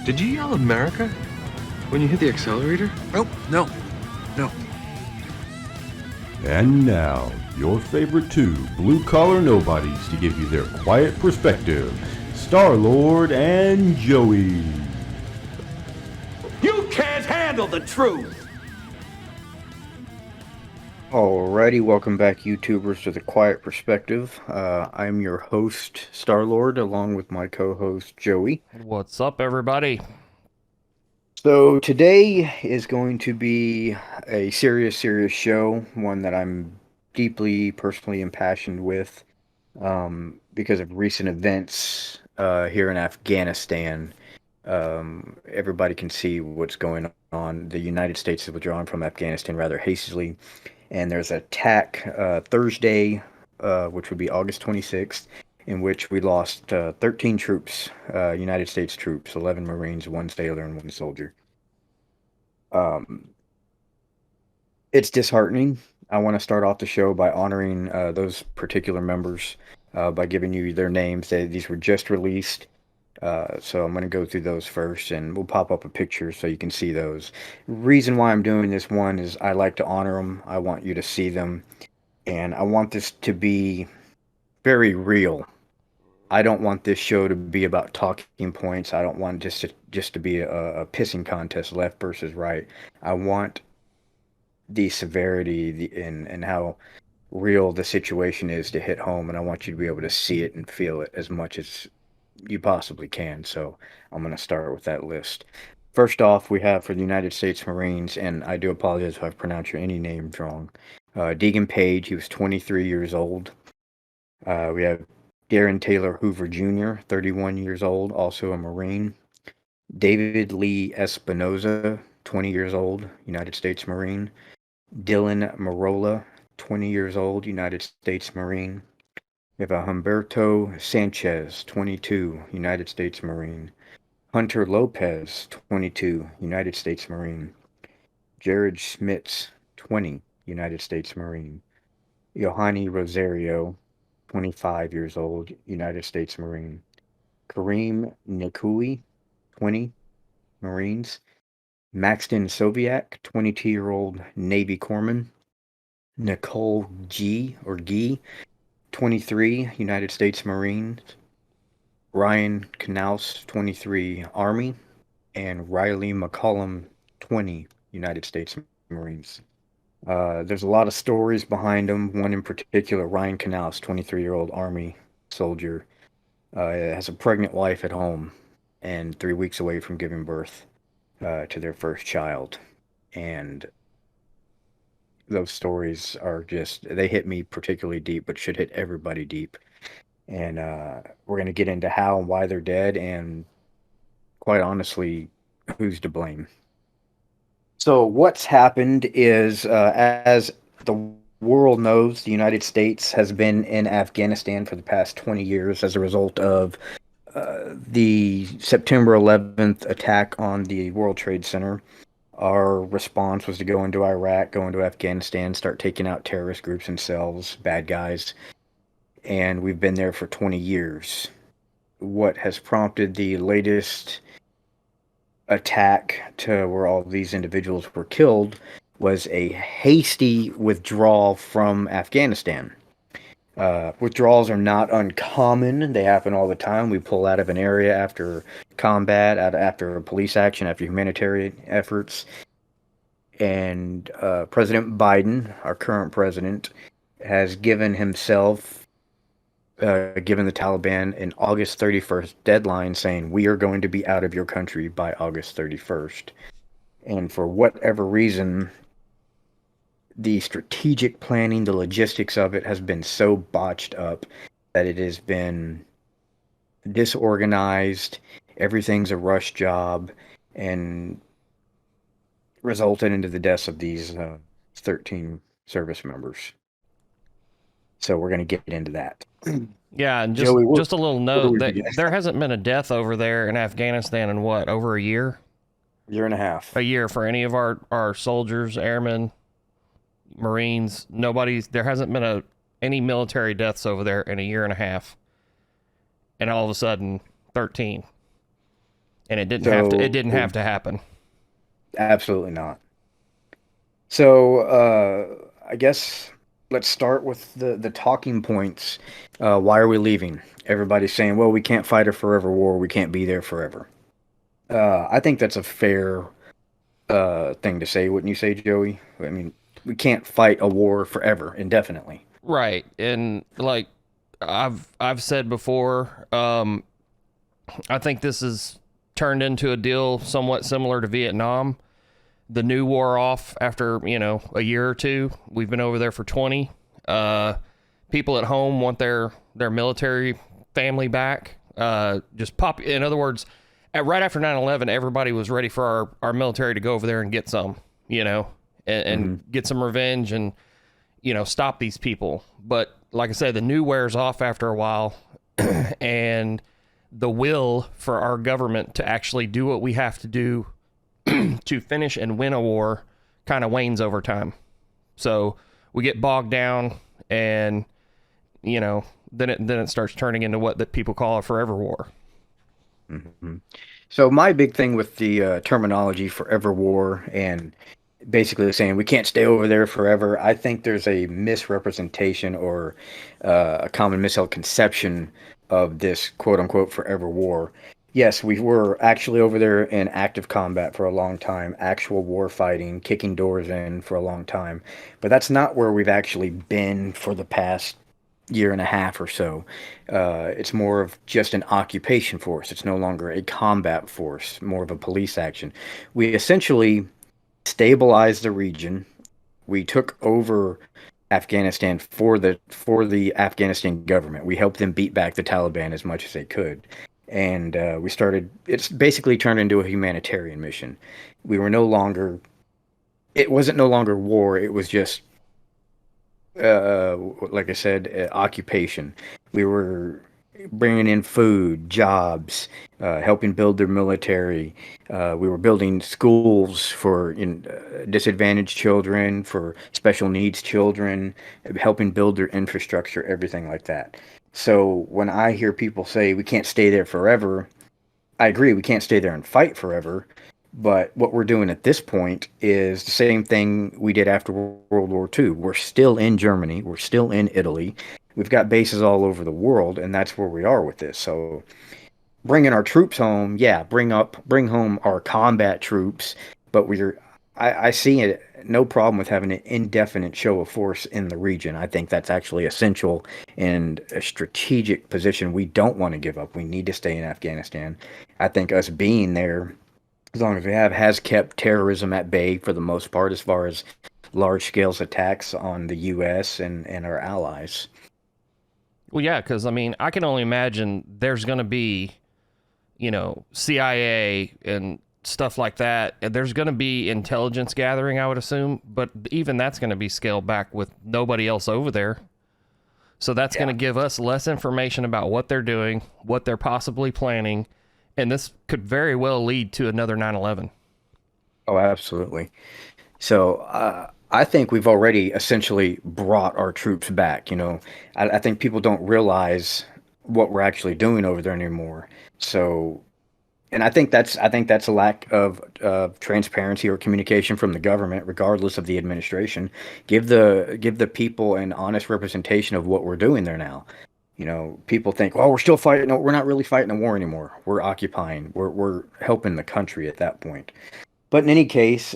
Did you yell America when you hit the accelerator? Oh, no. No. And now, your favorite two blue-collar nobodies to give you their quiet perspective, Star-Lord and Joey. You can't handle the truth! Alrighty, welcome back, YouTubers, to The Quiet Perspective. I'm your host, Star-Lord, along with my co-host, Joey. What's up, everybody? So today is going to be a serious show, one that I'm deeply personally impassioned with because of recent events here in Afghanistan. Everybody can see what's going on. The United States has withdrawn from Afghanistan rather hastily, and there's an attack Thursday, which would be August 26th, in which we lost 13 troops, United States troops, 11 Marines, 1 sailor, and 1 soldier. It's disheartening. I want to start off the show by honoring those particular members by giving you their names. These were just released. So I'm going to go through those first, and we'll pop up a picture so you can see those. Reason why I'm doing this one is I like to honor them. I want you to see them, and I want this to be very real. I don't want this show to be about talking points. I don't want just to be a pissing contest, left versus right. I want the severity and how real the situation is to hit home, and I want you to be able to see it and feel it as much as you possibly can. So I'm going to start with that list. First off, we have for the United States Marines, and I do apologize if I've pronounced any names wrong, Deegan Page. He was 23 years old. We have Darren Taylor Hoover Jr., 31 years old, also a Marine. David Lee Espinoza, 20 years old, United States Marine. Dylan Marola, 20 years old, United States Marine. We have Humberto Sanchez, 22, United States Marine. Hunter Lopez, 22, United States Marine. Jared Schmitz, 20, United States Marine. Yohani Rosario, 25 years old, United States Marine. Kareem Nikui, 20, Marines. Maxton Soviak, 22-year-old Navy Corpsman. Nicole G. 23, United States Marines. Ryan Knaus, 23, Army. And Riley McCollum, 20, United States Marines. There's a lot of stories behind them. One in particular, Ryan Knaus, 23-year-old Army soldier, has a pregnant wife at home and 3 weeks away from giving birth to their first child. And those stories are they hit me particularly deep, but should hit everybody deep. And we're going to get into how and why they're dead, and quite honestly, who's to blame. So what's happened is, as the world knows, the United States has been in Afghanistan for the past 20 years as a result of the September 11th attack on the World Trade Center. Our response was to go into Iraq, go into Afghanistan, start taking out terrorist groups and cells, bad guys. And we've been there for 20 years. What has prompted the latest attack to where all these individuals were killed was a hasty withdrawal from Afghanistan. Withdrawals are not uncommon. They happen all the time. We pull out of an area after combat, after police action, after humanitarian efforts. And President Biden, our current president, has given himself, given the Taliban an August 31st deadline, saying we are going to be out of your country by August 31st. And for whatever reason, the strategic planning, the logistics of it has been so botched up that it has been disorganized. Everything's a rush job, and resulted into the deaths of these 13 service members. So we're going to get into that. Yeah, and Joey, just a little note that begin? there hasn't been a death over there in Afghanistan in what, over a year? Year and a half. A year for any of our soldiers, airmen, Marines. There hasn't been any military deaths over there in a year and a half. And all of a sudden, 13. and it didn't have to happen. Absolutely not. So I guess let's start with the talking points. Why are we leaving? Everybody's saying, well, we can't fight a forever war. We can't be there forever. I think that's a fair thing to say, wouldn't you say, Joey? I mean, we can't fight a war forever, indefinitely. Right. And like I've said before, I think this has turned into a deal somewhat similar to Vietnam. The new war off after, a year or two. We've been over there for 20. People at home want their military family back. In other words, right after 9/11, everybody was ready for our military to go over there and get some, and get some revenge and, stop these people. But like I said, the new wears off after a while, and the will for our government to actually do what we have to do to finish and win a war kind of wanes over time. So we get bogged down, and then it starts turning into what that people call a forever war. Mm-hmm. So my big thing with the terminology forever war and basically saying we can't stay over there forever, I think there's a misrepresentation or a common misheld conception of this quote unquote forever war. Yes, we were actually over there in active combat for a long time, actual war fighting, kicking doors in for a long time. But that's not where we've actually been for the past year and a half or so. It's more of just an occupation force. It's no longer a combat force, more of a police action. We essentially stabilized the region. We took over Afghanistan for the Afghanistan government. We helped them beat back the Taliban as much as they could. And it's basically turned into a humanitarian mission. It wasn't no longer war. It was just, like I said, occupation. We were bringing in food, jobs, helping build their military. We were building schools for disadvantaged children, for special needs children, helping build their infrastructure, everything like that. So when I hear people say we can't stay there forever, I agree, we can't stay there and fight forever. But what we're doing at this point is the same thing we did after World War II. We're still in Germany. We're still in Italy. We've got bases all over the world, and that's where we are with this. So bringing our troops home, yeah, bring home our combat troops, but I see it no problem with having an indefinite show of force in the region. I think that's actually essential and a strategic position we don't want to give up. We need to stay in Afghanistan. I think us being there, as long as we has kept terrorism at bay for the most part, as far as large-scale attacks on the U.S. and our allies. Well, yeah, because, I can only imagine there's going to be, CIA and stuff like that. There's going to be intelligence gathering, I would assume, but even that's going to be scaled back with nobody else over there. So that's going to give us less information about what they're doing, what they're possibly planning, and this could very well lead to another 9/11. Oh, absolutely. So I think we've already essentially brought our troops back. I think people don't realize what we're actually doing over there anymore. So, and I think that's a lack of transparency or communication from the government, regardless of the administration. Give the people an honest representation of what we're doing there now. People think, well, we're still fighting. No, we're not really fighting a war anymore. We're occupying. We're helping the country at that point. But in any case,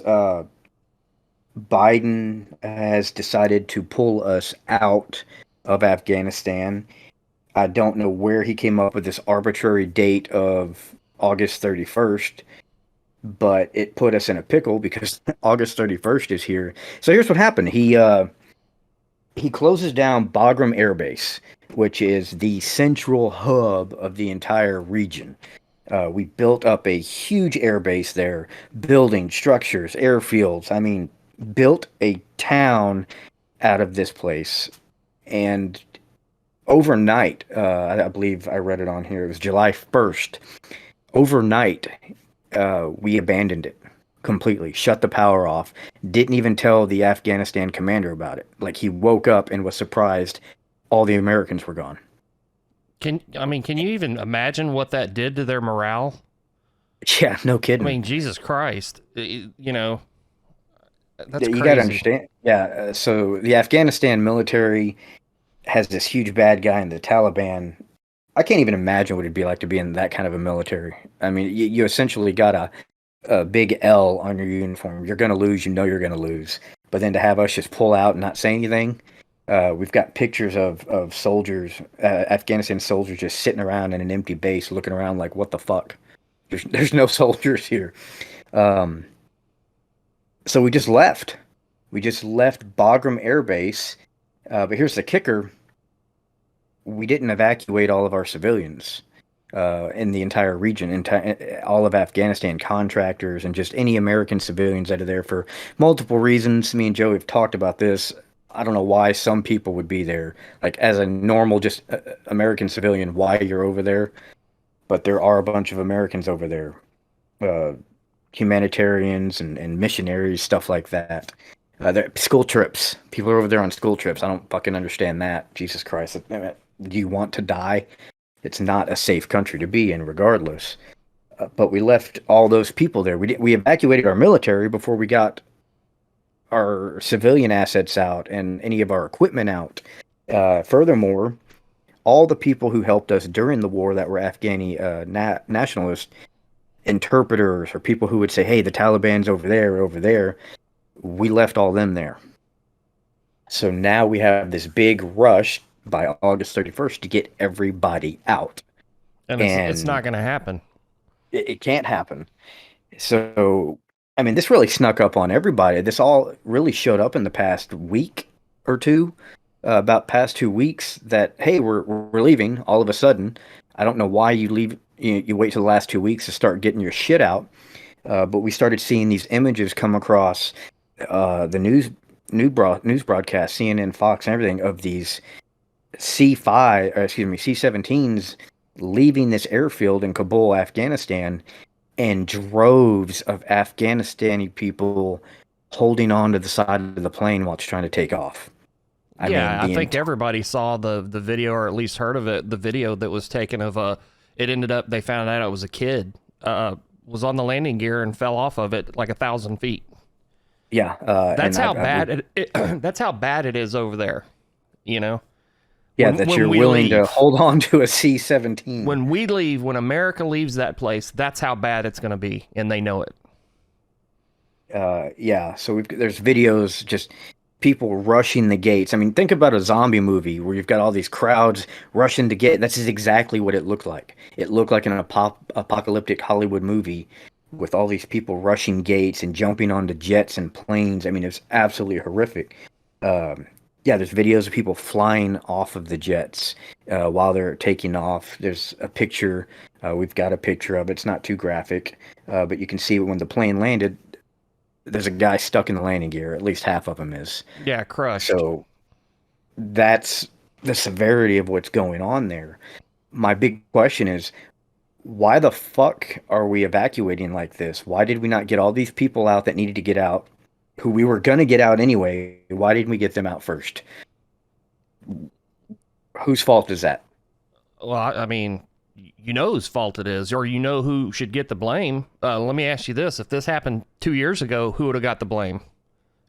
Biden has decided to pull us out of Afghanistan. I don't know where he came up with this arbitrary date of August 31st, but it put us in a pickle because August 31st is here. So here's what happened. He closes down Bagram Air Base, which is the central hub of the entire region. We built up a huge air base there, building structures, airfields. Built a town out of this place. And overnight, I believe I read it on here, it was July 1st. Overnight, we abandoned it completely, shut the power off, didn't even tell the Afghanistan commander about it. Like, he woke up and was surprised all the Americans were gone. Can you even imagine what that did to their morale? Yeah, no I kidding. mean, Jesus Christ, you know, that's You got to crazy. understand. Yeah, so the Afghanistan military has this huge bad guy in the Taliban. I can't even imagine what it'd be like to be in that kind of a military. I mean, you essentially got a big L on your uniform. You're going to lose. You know you're going to lose. But then to have us just pull out and not say anything, we've got pictures of soldiers, Afghanistan soldiers, just sitting around in an empty base, looking around like, what the fuck? There's no soldiers here. Um, so we just left. We just left Bagram Air Base. But here's the kicker: we didn't evacuate all of our civilians in the entire region, all of Afghanistan, contractors, and just any American civilians that are there for multiple reasons. Me and Joe have talked about this. I don't know why some people would be there, like as a normal, just American civilian, why you're over there. But there are a bunch of Americans over there, uh, humanitarians and missionaries, stuff like that. School trips. People are over there on school trips. I don't fucking understand that. Jesus Christ. Do you want to die? It's not a safe country to be in, regardless. But we left all those people there. We evacuated our military before we got our civilian assets out and any of our equipment out. Furthermore, all the people who helped us during the war that were Afghani nationalists, interpreters, or people who would say, hey, the Taliban's over there, we left all them there. So now we have this big rush by August 31st to get everybody out. And it's not going to happen. It can't happen. So, I mean, this really snuck up on everybody. This all really showed up in the past week or two, about past 2 weeks, that, hey, we're leaving all of a sudden. I don't know why you leave. You wait till the last 2 weeks to start getting your shit out. But we started seeing these images come across the news broadcast, CNN, Fox, and everything, of these C-17s leaving this airfield in Kabul, Afghanistan, and droves of Afghanistani people holding on to the side of the plane while it's trying to take off. I think everybody saw the video, or at least heard of it. The video that was taken of it ended up, they found out it was a kid, was on the landing gear and fell off of it like 1,000 feet. Yeah, that's how bad that's how bad it is over there. You know. Yeah, that you're willing to hold on to a C-17. When we leave, when America leaves that place, that's how bad it's going to be, and they know it. Yeah, so there's videos, just people rushing the gates. I mean, think about a zombie movie where you've got all these crowds rushing to get. That's exactly what it looked like. It looked like an apocalyptic Hollywood movie with all these people rushing gates and jumping onto jets and planes. I mean, it's absolutely horrific. Yeah, there's videos of people flying off of the jets while they're taking off. There's a picture. We've got a picture of it. It's not too graphic, but you can see when the plane landed, there's a guy stuck in the landing gear. At least half of him is. Yeah, crushed. So that's the severity of what's going on there. My big question is, why the fuck are we evacuating like this? Why did we not get all these people out that needed to get out, who we were going to get out anyway? Why didn't we get them out first? Whose fault is that? Well, I mean, you know whose fault it is, or you know who should get the blame. Let me ask you this. If this happened 2 years ago, who would have got the blame?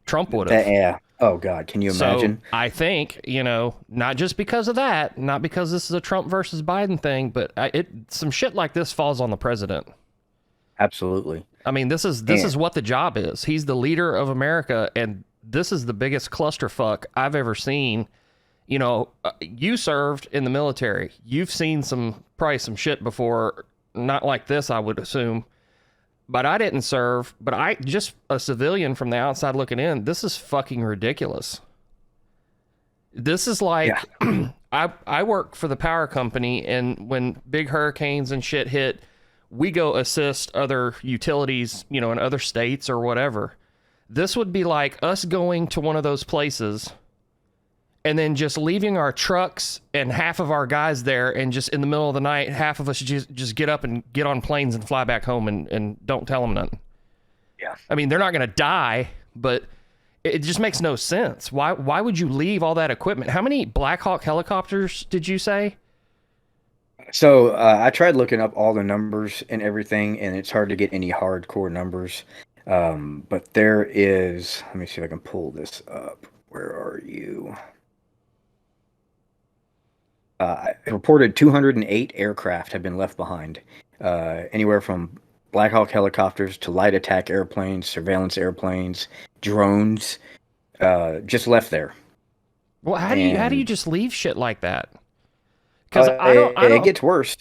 Trump would have. Yeah. Oh, God. Can you imagine? So I think, not just because of that, not because this is a Trump versus Biden thing, but some shit like this falls on the president. Absolutely. I mean, this is what the job is. He's the leader of America, and this is the biggest clusterfuck I've ever seen. You served in the military. You've seen probably some shit before, not like this, I would assume. But I didn't serve, but I just a civilian from the outside looking in. This is fucking ridiculous. This is like, yeah. I work for the power company, and when big hurricanes and shit hit, we go assist other utilities, in other states or whatever. This would be like us going to one of those places and then just leaving our trucks and half of our guys there, and just in the middle of the night, half of us just get up and get on planes and fly back home and don't tell them nothing. Yeah. I mean, they're not going to die, but it just makes no sense. Why would you leave all that equipment? How many Black Hawk helicopters did you say? So I tried looking up all the numbers and everything, and it's hard to get any hardcore numbers. But there is, let me see if I can pull this up. Where are you? It reported 208 aircraft have been left behind, anywhere from Black Hawk helicopters to light attack airplanes, surveillance airplanes, drones, just left there. Well, how do you And just leave shit like that? Because I it don't gets worse.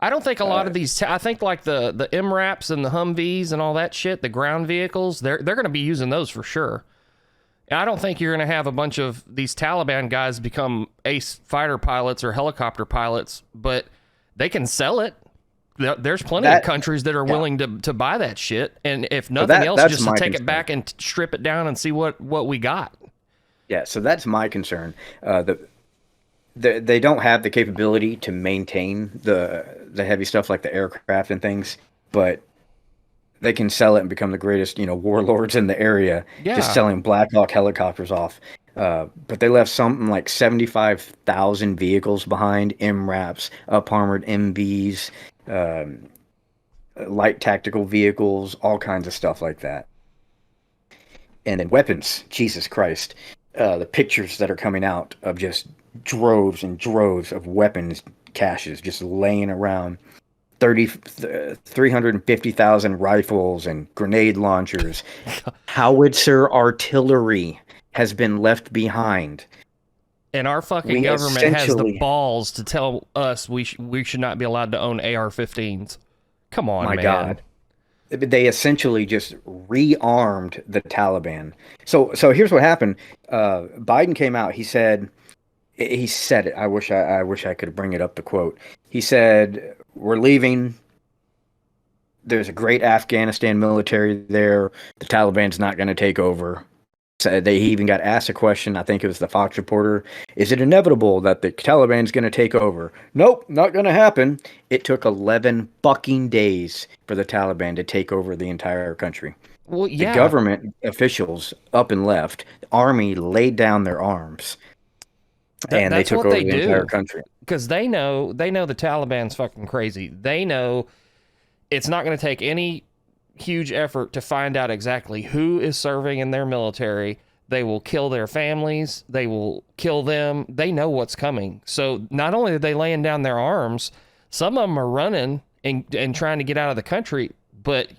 I don't think a lot of these. I think like the MRAPs and the Humvees and all that shit, the ground vehicles, they're going to be using those for sure. I don't think you're going to have a bunch of these Taliban guys become ace fighter pilots or helicopter pilots, but they can sell it. There's plenty of countries that are willing to buy that shit, and if nothing else, just to take it back and strip it down and see what we got. Yeah, so that's my concern. They don't have the capability to maintain the heavy stuff like the aircraft and things, but they can sell it and become the greatest, warlords in the area, just selling Black Hawk helicopters off. But they left something like 75,000 vehicles behind, MRAPs, up-armored MVs, light tactical vehicles, all kinds of stuff like that. And then weapons, Jesus Christ. The pictures that are coming out of just droves and droves of weapons caches just laying around. 350,000 rifles and grenade launchers. Howitzer artillery has been left behind. And our fucking government has the balls to tell us we should not be allowed to own AR-15s. Come on, man. My God. They essentially just rearmed the Taliban. So here's what happened. Biden came out. He said it. I wish I could bring it up, the quote. He said, "We're leaving. There's a great Afghanistan military there. The Taliban's not going to take over." So he even got asked a question. I think it was the Fox reporter. Is it inevitable that the Taliban's going to take over? Nope, not going to happen. It took 11 fucking days for the Taliban to take over the entire country. Well, yeah. The government officials up and left. The army laid down their arms. And they took over the entire country. Because they know the Taliban's fucking crazy. They know it's not going to take any huge effort to find out exactly who is serving in their military. They will kill their families. They will kill them. They know what's coming. So not only are they laying down their arms, some of them are running and trying to get out of the country, but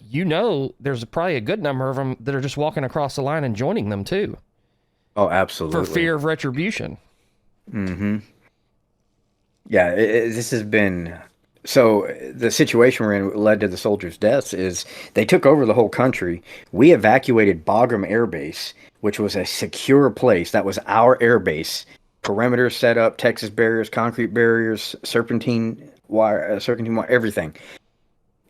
there's probably a good number of them that are just walking across the line and joining them too. Oh, absolutely. For fear of retribution. Mm-hmm. Yeah, this has been... So the situation we're in led to the soldiers' deaths is they took over the whole country. We evacuated Bagram Air Base, which was a secure place. That was our air base. Perimeters set up, Texas barriers, concrete barriers, serpentine wire, everything.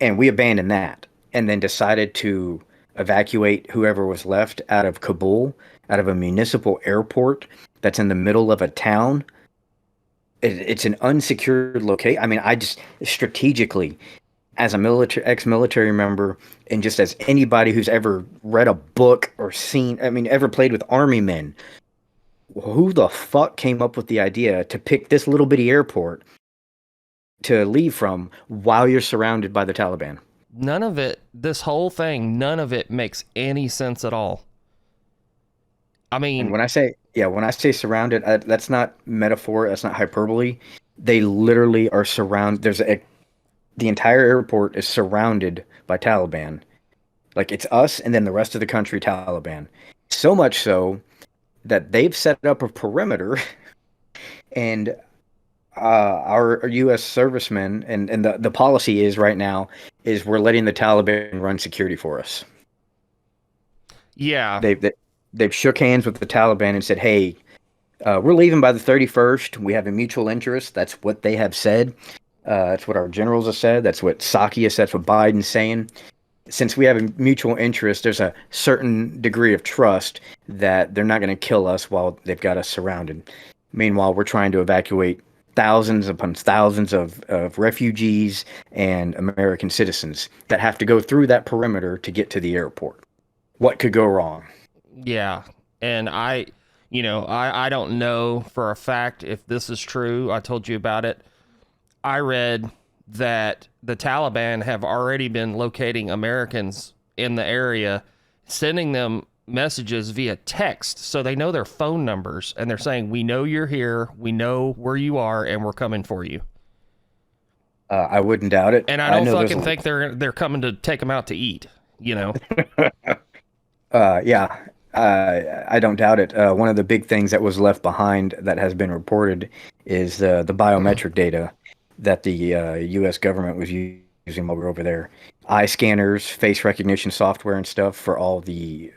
And we abandoned that and then decided to evacuate whoever was left out of Kabul, out of a municipal airport that's in the middle of a town. It's an unsecured location. I mean, I just strategically, as a ex-military member, and just as anybody who's ever read a book or ever played with army men, who the fuck came up with the idea to pick this little bitty airport to leave from while you're surrounded by the Taliban? None of it makes any sense at all. I mean, and when I say surrounded, that's not metaphor. That's not hyperbole. They literally are surrounded. The entire airport is surrounded by Taliban. Like, it's us and then the rest of the country Taliban. So much so that they've set up a perimeter, and our U.S. servicemen and the policy is right now is we're letting the Taliban run security for us. Yeah. They've shook hands with the Taliban and said, hey, we're leaving by the 31st. We have a mutual interest. That's what they have said. That's what our generals have said. That's what Psaki has said. That's what Biden's saying. Since we have a mutual interest, there's a certain degree of trust that they're not going to kill us while they've got us surrounded. Meanwhile, we're trying to evacuate thousands upon thousands of refugees and American citizens that have to go through that perimeter to get to the airport. What could go wrong? Yeah. And I don't know for a fact if this is true. I told you about it. I read that the Taliban have already been locating Americans in the area, sending them messages via text so they know their phone numbers, and they're saying, we know you're here, we know where you are, and we're coming for you. I wouldn't doubt it. And I don't fucking think they're coming to take them out to eat, you know? Yeah, I don't doubt it. One of the big things that was left behind that has been reported is the biometric data that the U.S. government was using while we were over there. Eye scanners, face recognition software and stuff for all the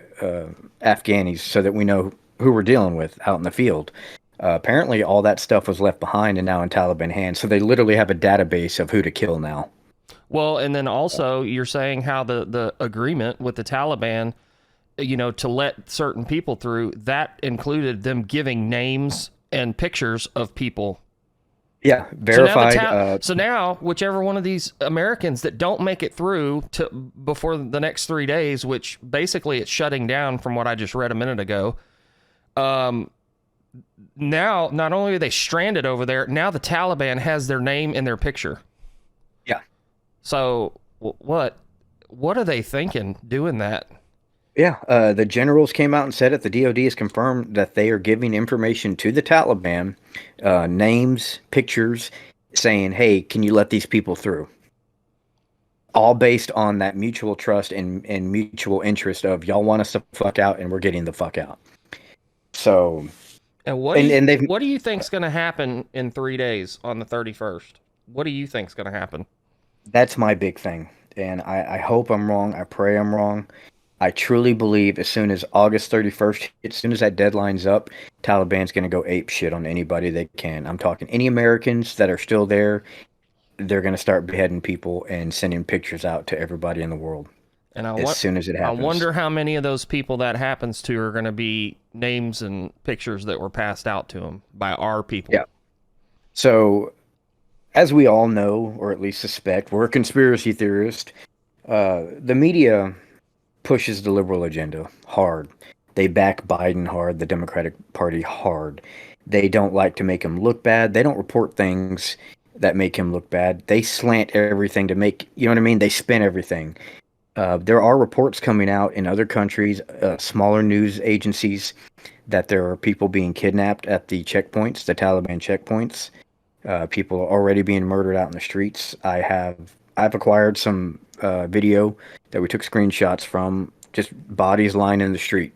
Afghanis so that we know who we're dealing with out in the field. Apparently, all that stuff was left behind and now in Taliban hands. So they literally have a database of who to kill now. Well, and then also you're saying how the agreement with the Taliban, you know, to let certain people through, that included them giving names and pictures of people. Yeah, verified. So now, whichever one of these Americans that don't make it through to before the next 3 days, which basically it's shutting down from what I just read a minute ago, now not only are they stranded over there, now the Taliban has their name in their picture. Yeah. So what are they thinking doing that? Yeah, the generals came out and said it. The DOD has confirmed that they are giving information to the Taliban, names, pictures, saying, hey, can you let these people through? All based on that mutual trust and mutual interest of y'all want us to fuck out and we're getting the fuck out. So... And what do you think's going to happen in 3 days on the 31st? What do you think's going to happen? That's my big thing. And I hope I'm wrong. I pray I'm wrong. I truly believe as soon as August 31st, as soon as that deadline's up, Taliban's going to go ape shit on anybody they can. I'm talking any Americans that are still there. They're going to start beheading people and sending pictures out to everybody in the world. And as soon as it happens. I wonder how many of those people that happens to are going to be names and pictures that were passed out to them by our people. Yeah. So, as we all know, or at least suspect, we're a conspiracy theorist. The media pushes the liberal agenda hard. They back Biden hard, the Democratic Party hard. They don't like to make him look bad. They don't report things that make him look bad. They slant everything to make, you know what I mean? They spin everything. There are reports coming out in other countries, smaller news agencies, that there are people being kidnapped at the checkpoints, the Taliban checkpoints. People are already being murdered out in the streets. I've acquired some video that we took screenshots from, just bodies lying in the street.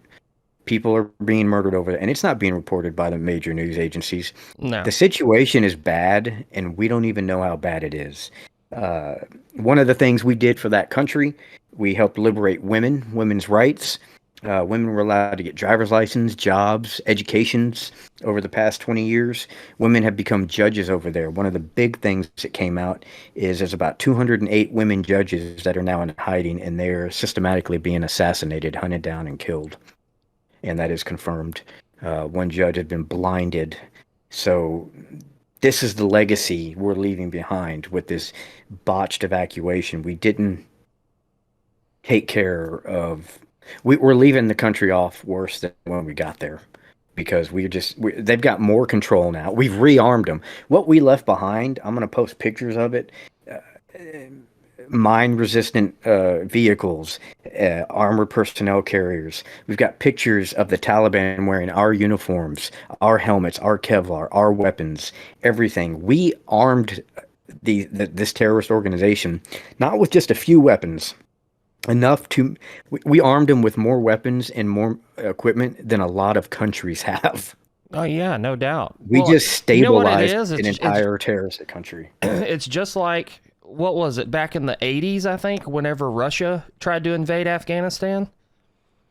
People are being murdered over there, and it's not being reported by the major news agencies. No. The situation is bad, and we don't even know how bad it is. One of the things we did for that country, we helped liberate women's rights. Women were allowed to get driver's license, jobs, educations over the past 20 years. Women have become judges over there. One of the big things that came out is there's about 208 women judges that are now in hiding, and they're systematically being assassinated, hunted down, and killed. And that is confirmed. One judge had been blinded. So this is the legacy we're leaving behind with this botched evacuation. We didn't take care of... We're leaving the country off worse than when we got there, because they've got more control now. We've rearmed them. What we left behind, I'm going to post pictures of it. Mine-resistant vehicles, armored personnel carriers. We've got pictures of the Taliban wearing our uniforms, our helmets, our Kevlar, our weapons, everything. We armed this terrorist organization, not with just a few weapons. We armed them with more weapons and more equipment than a lot of countries have. Oh yeah, no doubt. We just stabilized an entire terrorist country. It's just like, what was it, back in the 80s, I think, whenever Russia tried to invade Afghanistan?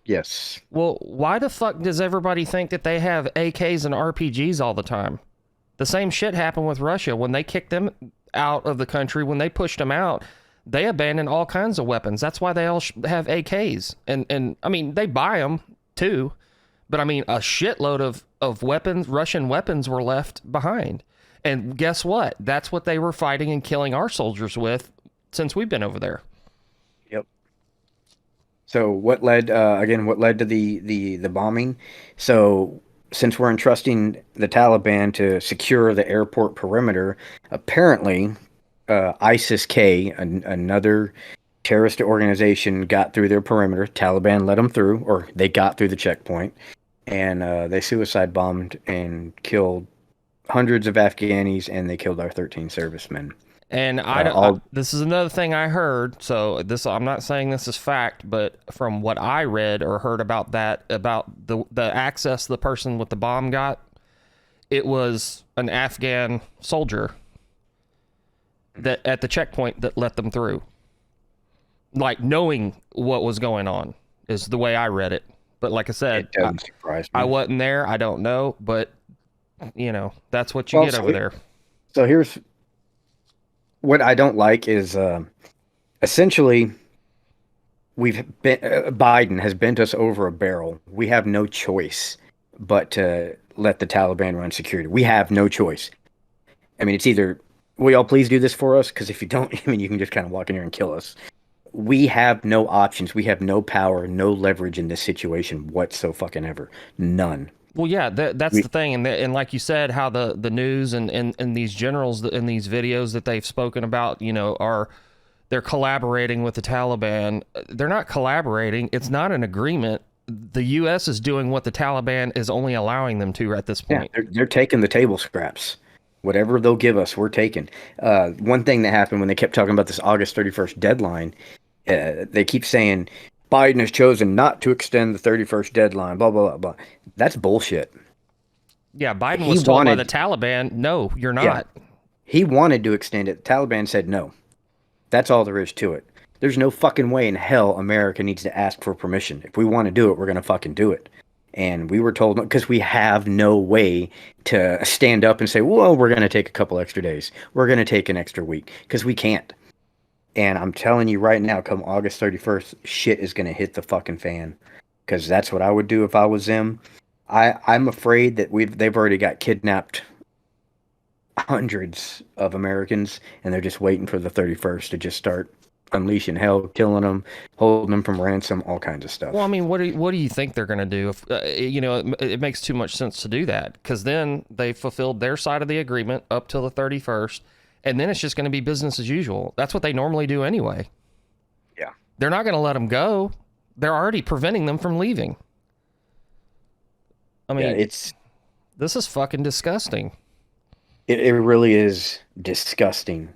Yes. Well, why the fuck does everybody think that they have AKs and RPGs all the time? The same shit happened with Russia. When they kicked them out of the country, when they pushed them out, they abandoned all kinds of weapons. That's why they all have AKs. And I mean, they buy them too. But I mean, a shitload of weapons, Russian weapons, were left behind. And guess what? That's what they were fighting and killing our soldiers with since we've been over there. Yep. So what led to the bombing? So since we're entrusting the Taliban to secure the airport perimeter, apparently ISIS-K, another terrorist organization, got through their perimeter. Taliban let them through, or they got through the checkpoint, and they suicide bombed and killed hundreds of Afghanis, and they killed our 13 servicemen. And this is another thing I heard. So I'm not saying this is fact, but from what I read or heard about the access the person with the bomb got, it was an Afghan soldier that at the checkpoint that let them through. Like, knowing what was going on is the way I read it. But like I said, it doesn't surprise me. I wasn't there. I don't know, but that's what you get over there. So here's what I don't like is essentially Biden has bent us over a barrel. We have no choice but to let the Taliban run security. We have no choice. I mean, it's either, will y'all please do this for us? Because if you don't, I mean, you can just kind of walk in here and kill us. We have no options. We have no power, no leverage in this situation whatsoever. None. Well, yeah, that's the thing, and like you said, how the news and these generals in these videos that they've spoken about, they're collaborating with the Taliban. They're not collaborating. It's not an agreement. The U.S. is doing what the Taliban is only allowing them to at this point. Yeah, they're taking the table scraps. Whatever they'll give us, we're taking. One thing that happened when they kept talking about this August 31st deadline, they keep saying Biden has chosen not to extend the 31st deadline, blah, blah, blah, blah. That's bullshit. Yeah, Biden was told by the Taliban, no, you're not. Yeah, he wanted to extend it. The Taliban said no. That's all there is to it. There's no fucking way in hell America needs to ask for permission. If we want to do it, we're going to fucking do it. And we were told, because we have no way to stand up and say, well, we're going to take a couple extra days. We're going to take an extra week, because we can't. And I'm telling you right now, come August 31st, shit is going to hit the fucking fan. Because that's what I would do if I was them. I'm afraid that they've already got kidnapped hundreds of Americans, and they're just waiting for the 31st to just start unleashing hell, killing them, holding them from ransom, all kinds of stuff. Well, I mean, what do you think they're going to do? If it makes too much sense to do that, because then they fulfilled their side of the agreement up till the 31st, and then it's just going to be business as usual. That's what they normally do anyway. Yeah. They're not going to let them go. They're already preventing them from leaving. I mean, this is fucking disgusting. It really is disgusting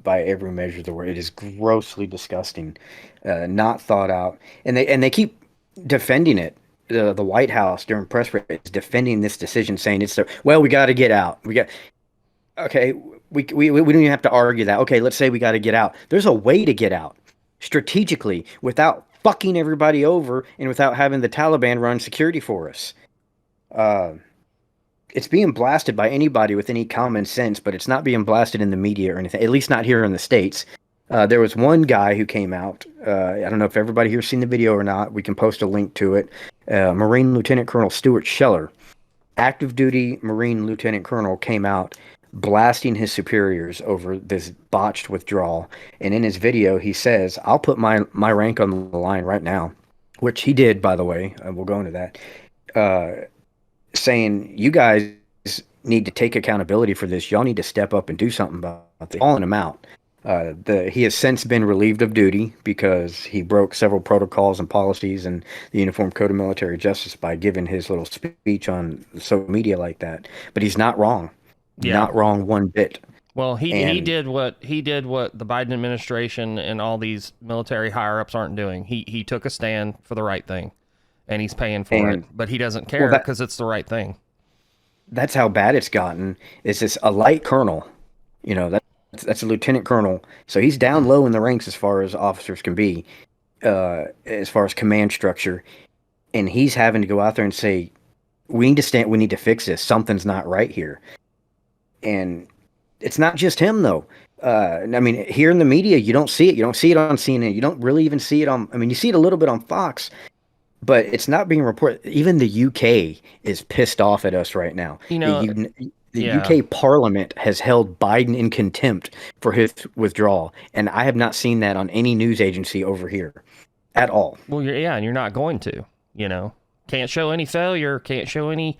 by every measure of the word. It is grossly disgusting, not thought out, and they keep defending it. The White House during press is defending this decision, saying we got to get out. We don't even have to argue that. Okay, let's say we got to get out. There's a way to get out strategically without fucking everybody over and without having the Taliban run security for us. It's being blasted by anybody with any common sense, but it's not being blasted in the media or anything, at least not here in the States. There was one guy who came out. I don't know if everybody here's seen the video or not. We can post a link to it. Marine Lieutenant Colonel Stuart Scheller, active duty Marine Lieutenant Colonel, came out blasting his superiors over this botched withdrawal. And in his video, he says, I'll put my rank on the line right now, which he did, by the way. We'll go into that. Saying, you guys need to take accountability for this. Y'all need to step up and do something about it. Calling him out. He has since been relieved of duty because he broke several protocols and policies and the Uniform Code of Military Justice by giving his little speech on social media like that. But he's not wrong. Yeah. Not wrong one bit. Well, he did what the Biden administration and all these military higher-ups aren't doing. He took a stand for the right thing. And he's paying for it, but he doesn't care because it's the right thing. That's how bad it's gotten. It's this a light colonel, that's a lieutenant colonel. So he's down low in the ranks as far as officers can be, as far as command structure. And he's having to go out there and say, we need to fix this. Something's not right here. And it's not just him, though. I mean, here in the media, you don't see it. You don't see it on CNN. You don't really even see it you see it a little bit on Fox. But it's not being reported. Even the UK is pissed off at us right now. The UK Parliament has held Biden in contempt for his withdrawal, and I have not seen that on any news agency over here at all. Well, and you're not going to. Can't show any failure. Can't show any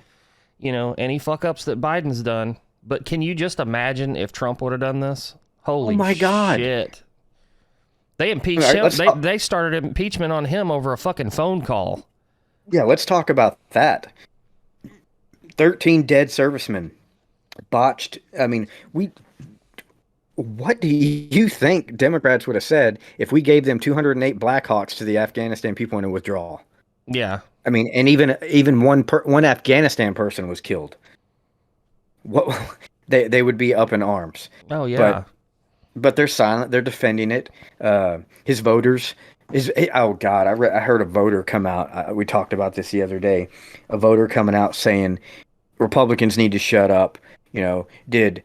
any fuck ups that Biden's done. But can you just imagine if Trump would have done this? Holy my God. shit. They impeached All right, him. They started impeachment on him over a fucking phone call. Yeah, let's talk about that. 13 dead servicemen. Botched. I mean, what do you think Democrats would have said if we gave them 208 Blackhawks to the Afghanistan people in a withdrawal? Yeah. I mean, and even one Afghanistan person was killed. What they would be up in arms. Oh yeah. But they're silent. They're defending it. His voters oh God, I heard a voter come out. We talked about this the other day. A voter coming out saying Republicans need to shut up. Did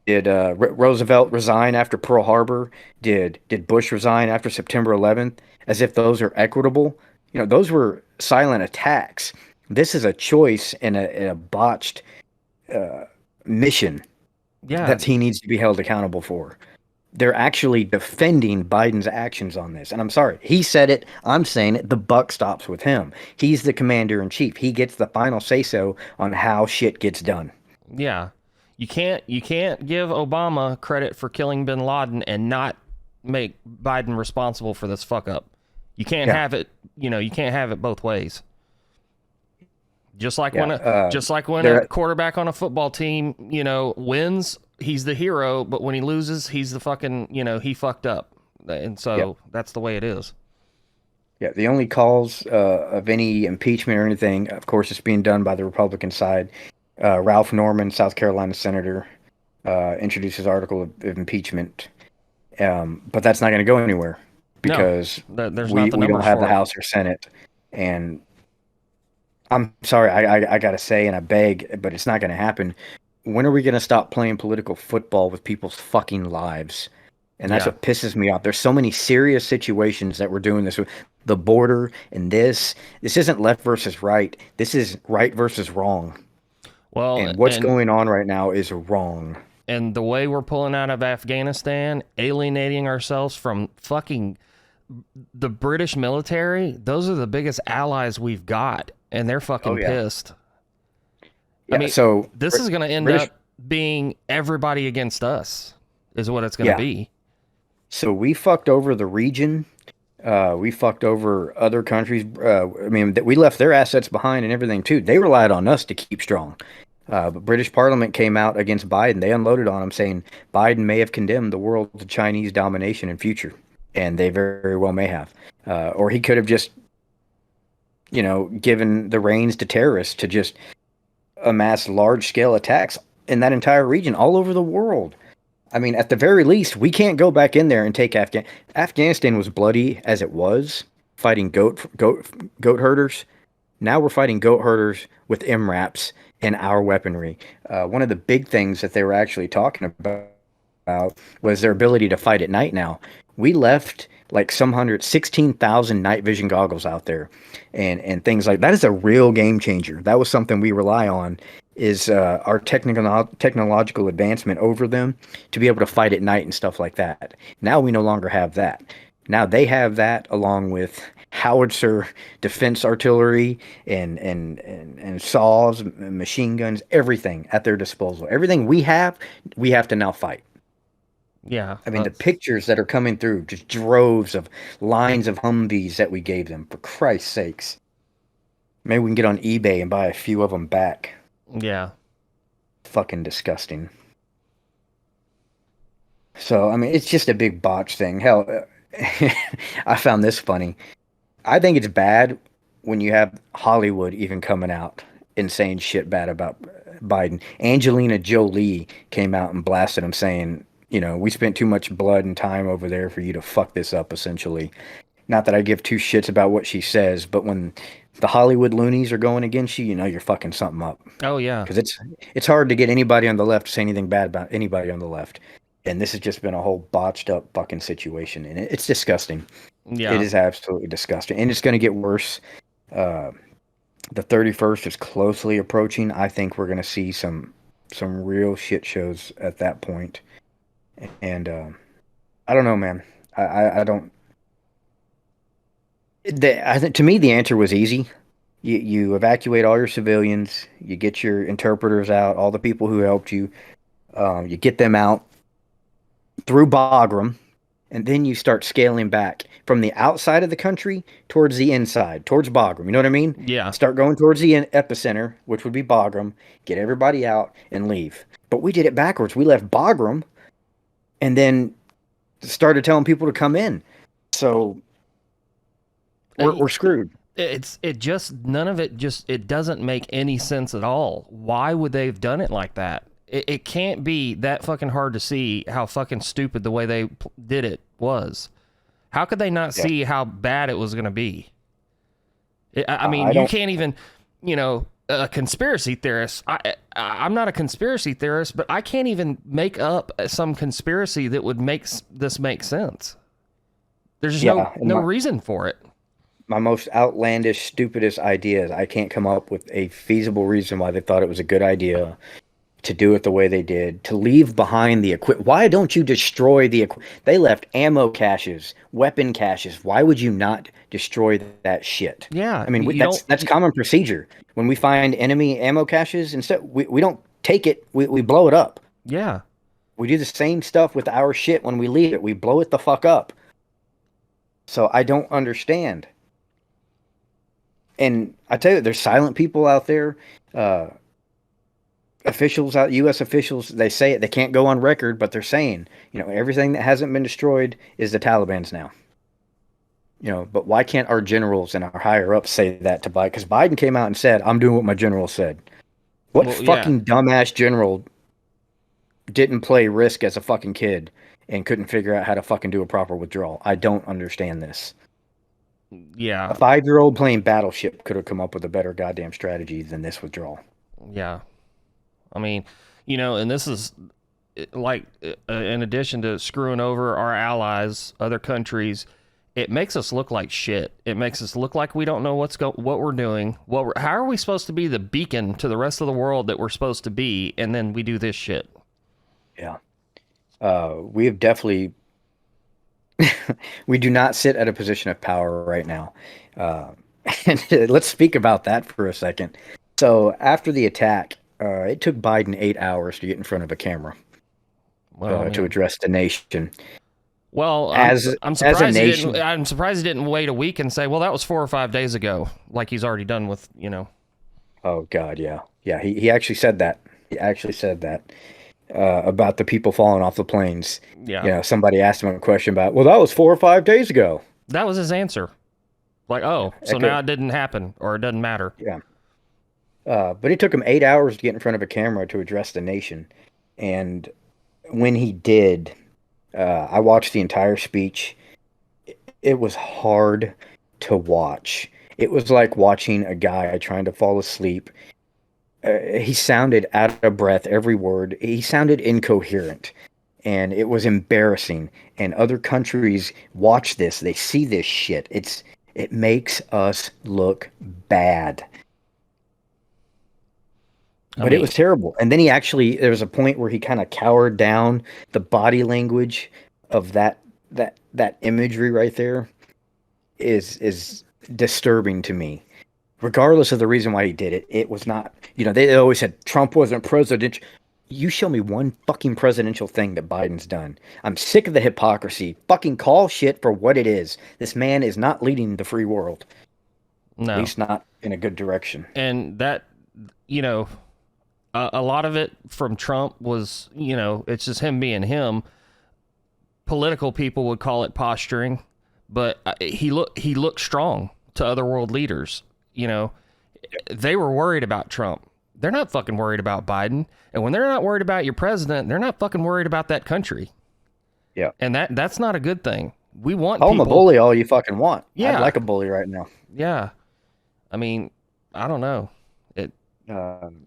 Roosevelt resign after Pearl Harbor? Did Bush resign after September 11th? As if those are equitable. Those were silent attacks. This is a choice and a botched mission that he needs to be held accountable for. They're actually defending Biden's actions on this. And I'm sorry, he said it. I'm saying it. The buck stops with him. He's the commander in chief. He gets the final say so on how shit gets done. Yeah. You can't give Obama credit for killing bin Laden and not make Biden responsible for this fuck up. You can't have it, you can't have it both ways. Just like when a quarterback on a football team, wins, he's the hero, but when he loses, he's the fucking, he fucked up. And so that's the way it is. Yeah, the only calls of any impeachment or anything, of course, it's being done by the Republican side. Ralph Norman, South Carolina senator, introduced his article of impeachment. But that's not going to go anywhere because we don't have the House or Senate. And I'm sorry, I got to say, and I beg, but it's not going to happen. When are we going to stop playing political football with people's fucking lives? And that's what pisses me off. There's so many serious situations that we're doing this with. The border and this isn't left versus right. This is right versus wrong. Well, and what's going on right now is wrong. And the way we're pulling out of Afghanistan, alienating ourselves from fucking the British military, those are the biggest allies we've got, and they're fucking pissed. Yeah, I mean, so this is going to end up being everybody against us, is what it's going to be. So we fucked over the region. We fucked over other countries. We left their assets behind and everything too. They relied on us to keep strong. But British Parliament came out against Biden. They unloaded on him, saying Biden may have condemned the world to Chinese domination in future, and they very well may have. Or he could have just, given the reins to terrorists to just amass large-scale attacks in that entire region, all over the world. I mean, at the very least, we can't go back in there and take Afghanistan was bloody as it was, fighting goat herders. Now we're fighting goat herders with MRAPs and our weaponry. One of the big things that they were actually talking about was their ability to fight at night now. We left like 16,000 night vision goggles out there and things like that. Is a real game changer. That was something we rely on, is our technological advancement over them to be able to fight at night and stuff like that. Now we no longer have that. Now they have that along with howitzer defense artillery and saws, and machine guns, everything at their disposal. Everything we have to now fight. Yeah. I mean, the pictures that are coming through, just droves of lines of Humvees that we gave them, for Christ's sakes. Maybe we can get on eBay and buy a few of them back. Yeah. Fucking disgusting. So, I mean, it's just a big botch thing. Hell, I found this funny. I think it's bad when you have Hollywood even coming out and saying shit bad about Biden. Angelina Jolie came out and blasted him saying, we spent too much blood and time over there for you to fuck this up, essentially. Not that I give two shits about what she says, but when the Hollywood loonies are going against you, you're fucking something up. Oh, yeah. Because it's hard to get anybody on the left to say anything bad about anybody on the left. And this has just been a whole botched up fucking situation. And it's disgusting. Yeah. It is absolutely disgusting. And it's going to get worse. The 31st is closely approaching. I think we're going to see some real shit shows at that point. And I don't know, man. I don't. I think to me the answer was easy. You evacuate all your civilians. You get your interpreters out, all the people who helped you. You get them out through Bagram, and then you start scaling back from the outside of the country towards the inside, towards Bagram. You know what I mean? Yeah. Start going towards the epicenter, which would be Bagram, get everybody out, and leave. But we did it backwards. We left Bagram and then started telling people to come in. So we're screwed. None of it it doesn't make any sense at all. Why would they have done it like that? It can't be that fucking hard to see how fucking stupid the way they did it was. How could they not see how bad it was going to be? I mean, you can't even, a conspiracy theorist. I'm not a conspiracy theorist, but I can't even make up some conspiracy that would make this make sense. There's just no reason for it. My most outlandish, stupidest ideas. I can't come up with a feasible reason why they thought it was a good idea to do it the way they did, to leave behind the equipment. Why don't you destroy the equipment? They left ammo caches, weapon caches. Why would you not destroy that shit? Yeah. I mean, that's common procedure. When we find enemy ammo caches, instead we don't take it, we blow it up. Yeah. We do the same stuff with our shit when we leave it. We blow it the fuck up. So I don't understand. And I tell you, there's silent people out there, U.S. officials, they say it, they can't go on record, but they're saying, everything that hasn't been destroyed is the Taliban's now. But why can't our generals and our higher ups say that to Biden? Because Biden came out and said, I'm doing what my general said. What fucking dumbass general didn't play Risk as a fucking kid and couldn't figure out how to fucking do a proper withdrawal? I don't understand this. Yeah. A 5-year-old playing Battleship could have come up with a better goddamn strategy than this withdrawal. Yeah. I mean, and this is like, in addition to screwing over our allies, other countries, it makes us look like shit. It makes us look like we don't know what we're doing. How are we supposed to be the beacon to the rest of the world that we're supposed to be, and then we do this shit? Yeah. We have definitely... we do not sit at a position of power right now. And let's speak about that for a second. So after the attack, it took Biden 8 hours to get in front of a camera to address the nation. Well, I'm surprised he didn't wait a week and say, well, that was 4 or 5 days ago, like he's already done with, Oh, God, yeah. Yeah, he actually said that. He actually said that about the people falling off the planes. Yeah. Somebody asked him a question about, well, that was 4 or 5 days ago. That was his answer. Like, so now it didn't happen, or it doesn't matter. Yeah. But it took him 8 hours to get in front of a camera to address the nation. And when he did, I watched the entire speech. It was hard to watch. It was like watching a guy trying to fall asleep. He sounded out of breath every word. He sounded incoherent. And it was embarrassing. And other countries watch this. They see this shit. It makes us look bad. But it was terrible. And then there was a point where he kind of cowered down. The body language of that imagery right there is disturbing to me. Regardless of the reason why he did it, it was not, they always said Trump wasn't president. You show me one fucking presidential thing that Biden's done. I'm sick of the hypocrisy. Fucking call shit for what it is. This man is not leading the free world. No. At least not in a good direction. And that, a lot of it from Trump was, it's just him being him. Political people would call it posturing, but he looked strong to other world leaders. They were worried about Trump. They're not fucking worried about Biden. And when they're not worried about your president, they're not fucking worried about that country. Yeah. And that's not a good thing. We want Call him a bully all you fucking want. Yeah. I'd like a bully right now. Yeah. I mean, I don't know.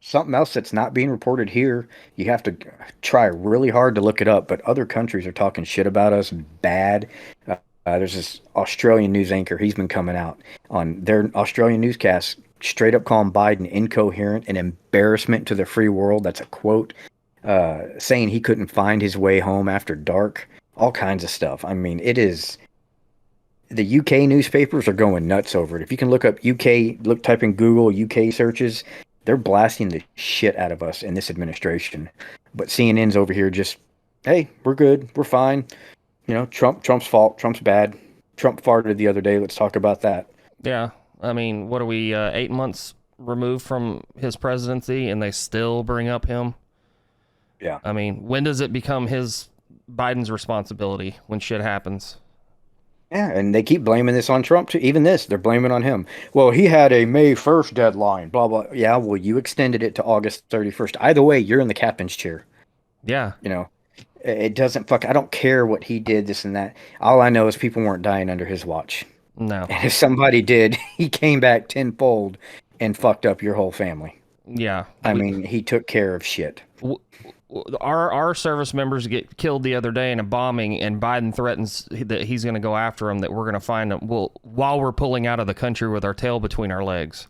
Something else that's not being reported here, you have to try really hard to look it up, but other countries are talking shit about us bad. There's this Australian news anchor. He's been coming out on their Australian newscast, straight up calling Biden incoherent and embarrassment to the free world. That's a quote. Saying he couldn't find his way home after dark. All kinds of stuff. I mean, the UK newspapers are going nuts over it. If you can look up UK, type in Google UK searches, they're blasting the shit out of us in this administration. But CNN's over here just, hey, we're good, we're fine. You know, Trump's fault, Trump's bad. Trump farted the other day. Let's talk about that. Yeah. I mean, what are we, 8 months removed from his presidency and they still bring up him? Yeah. I mean, when does it become Biden's responsibility when shit happens? Yeah, and they keep blaming this on Trump too. Even this, they're blaming on him. Well, he had a May 1st deadline, blah, blah. Yeah, well, you extended it to August 31st. Either way, you're in the captain's chair. Yeah. You know, it doesn't I don't care what he did, this and that. All I know is people weren't dying under his watch. No. And if somebody did, he came back tenfold and fucked up your whole family. Yeah. I mean, he took care of shit. Our service members get killed the other day in a bombing, and Biden threatens that he's going to go after them, that we're going to find them while we're pulling out of the country with our tail between our legs.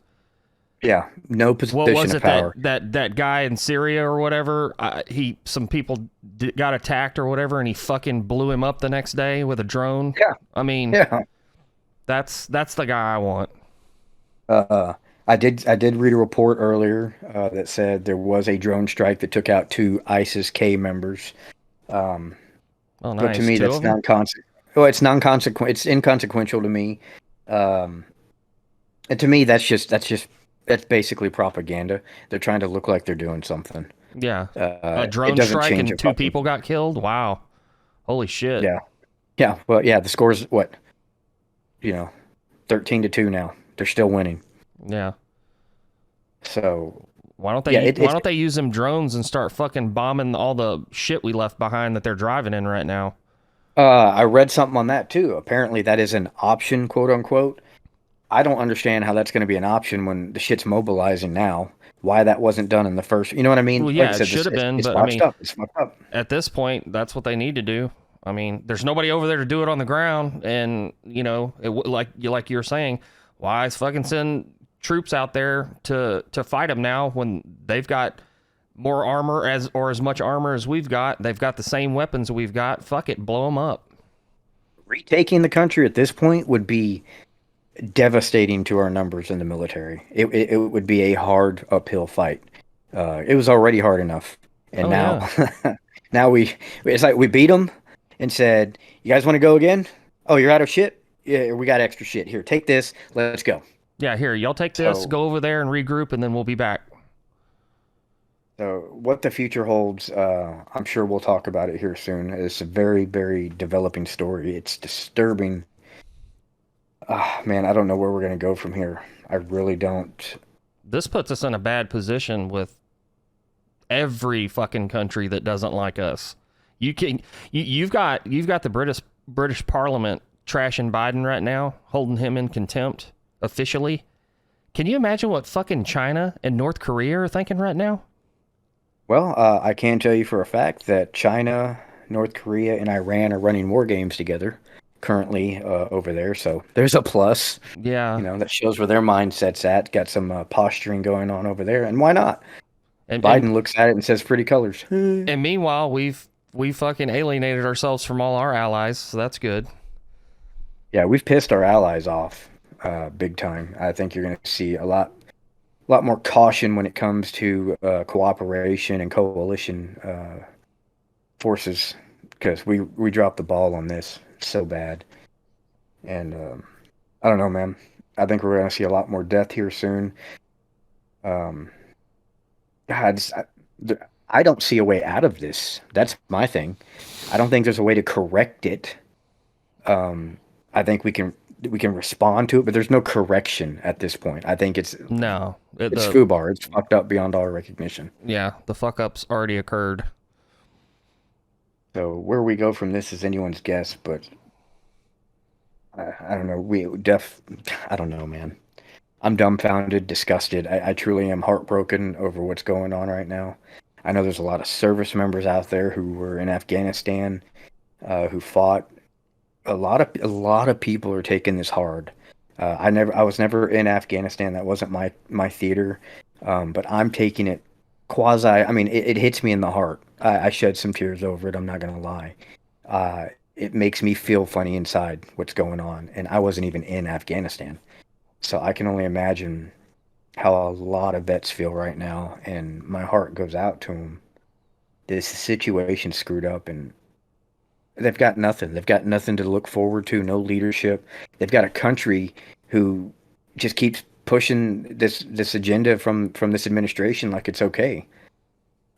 Yeah, no position What was of it power. that guy in Syria or whatever? Some people got attacked or whatever, and he fucking blew him up the next day with a drone. Yeah, I mean, yeah. that's the guy I want. I did read a report earlier that said there was a drone strike that took out 2 ISIS-K members. Oh, nice. But to me, 2 that's of them? non-consequential. Well, it's non-consequential. It's inconsequential to me. And to me, that's basically propaganda. They're trying to look like they're doing something. Yeah. A It drone doesn't strike change and a 2 fucking- people got killed? Wow. Holy shit. Yeah, yeah. Well, yeah. The score's what? 13-2 now. They're still winning. Yeah. So Why don't they Yeah, why don't they use them drones and start fucking bombing all the shit we left behind that they're driving in right now? I read something on that too. Apparently, that is an option, quote unquote. I don't understand how that's going to be an option when the shit's mobilizing now. Why that wasn't done in the first? You know what I mean? Well, yeah, Like I said, it should have been, It's but I fucked mean, up. It's fucked up. at this point, that's what they need to do. I mean, there's nobody over there to do it on the ground, and like you're saying, why is fucking send troops out there to fight them now when they've got more armor as much armor as we've got? They've got the same weapons we've got. Fuck it, blow them up. Retaking the country at this point would be devastating to our numbers in the military. It would be a hard uphill fight. It was already hard enough, and now it's like we beat them and said, "You guys want to go again? Oh, you're out of shit. Yeah, we got extra shit here. Take this. Let's go." Yeah, here, y'all take this, So- go over there and regroup, and then we'll be back. So what the future holds, I'm sure we'll talk about it here soon. It's a very, very developing story. It's disturbing. Man, I don't know where we're going to go from here. I really don't. This puts us in a bad position with every fucking country that doesn't like us. You've got the British Parliament trashing Biden right now, holding him in contempt officially. Can you imagine what fucking China and North Korea are thinking right now? Well, I can tell you for a fact that China, North Korea, and Iran are running war games together currently over there. So there's a plus. Yeah. That shows where their mindset's at. Got some posturing going on over there. And why not? And Biden looks at it and says pretty colors. And meanwhile, we fucking alienated ourselves from all our allies, so that's good. Yeah, we've pissed our allies off big time. I think you're going to see a lot more caution when it comes to cooperation and coalition forces, because we dropped the ball on this so bad. And I don't know, man. I think we're going to see a lot more death here soon. I don't see a way out of this. That's my thing. I don't think there's a way to correct it. I think we can respond to it, but there's no correction at this point. I think it's FUBAR. It's fucked up beyond all recognition. Yeah, the fuck up's already occurred. So where we go from this is anyone's guess, but I don't know. I don't know, man. I'm dumbfounded, disgusted. I truly am heartbroken over what's going on right now. I know there's a lot of service members out there who were in Afghanistan, who fought. A lot of people are taking this hard. I was never in Afghanistan. That wasn't my theater. But I'm taking it quasi. I mean, it hits me in the heart. I shed some tears over it. I'm not gonna lie. it makes me feel funny inside what's going on. And I wasn't even in Afghanistan. So I can only imagine how a lot of vets feel right now. And my heart goes out to them. This situation screwed up, and they've got nothing. They've got nothing to look forward to, no leadership. They've got a country who just keeps pushing this agenda from this administration like it's okay.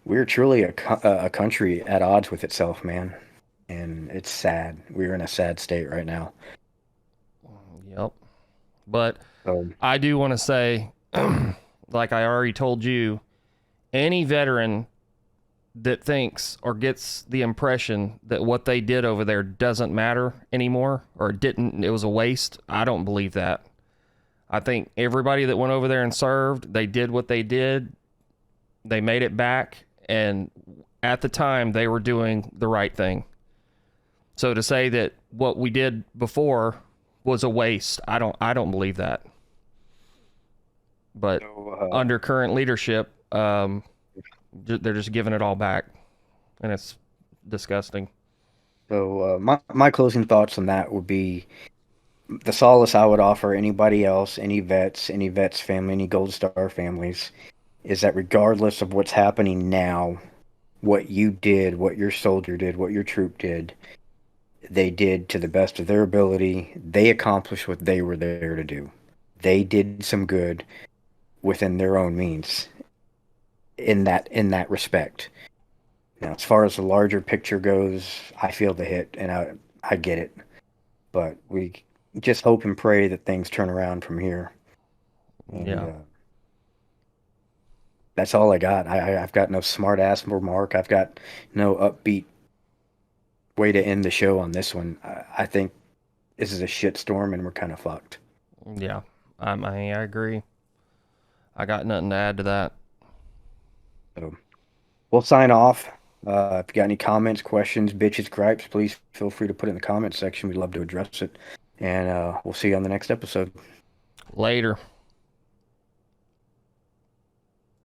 We're truly a country at odds with itself, man. And it's sad. We're in a sad state right now. Yep. But So, I do want to say, like I already told you, any veteran that thinks or gets the impression that what they did over there doesn't matter anymore, or it was a waste, I don't believe that. I think everybody that went over there and served, they did what they did. They made it back, and at the time they were doing the right thing. So to say that what we did before was a waste, I don't believe that. But under current leadership, they're just giving it all back, and it's disgusting. so my closing thoughts on that would be the solace I would offer anybody else, any vets family, any Gold Star families, is that regardless of what's happening now, what you did, what your soldier did, what your troop did, they did to the best of their ability. They accomplished what they were there to do. They did some good within their own means in that respect. Now, as far as the larger picture goes, I feel the hit, and I get it. But we just hope and pray that things turn around from here. And, Yeah. that's all I got. I've got no smart ass remark. I've got no upbeat way to end the show on this one. I think this is a shitstorm, and we're kind of fucked. Yeah. I agree. I got nothing to add to that. So we'll sign off. If you got any comments, questions, bitches, gripes, please feel free to put it in the comments section. We'd love to address it. And we'll see you on the next episode. Later.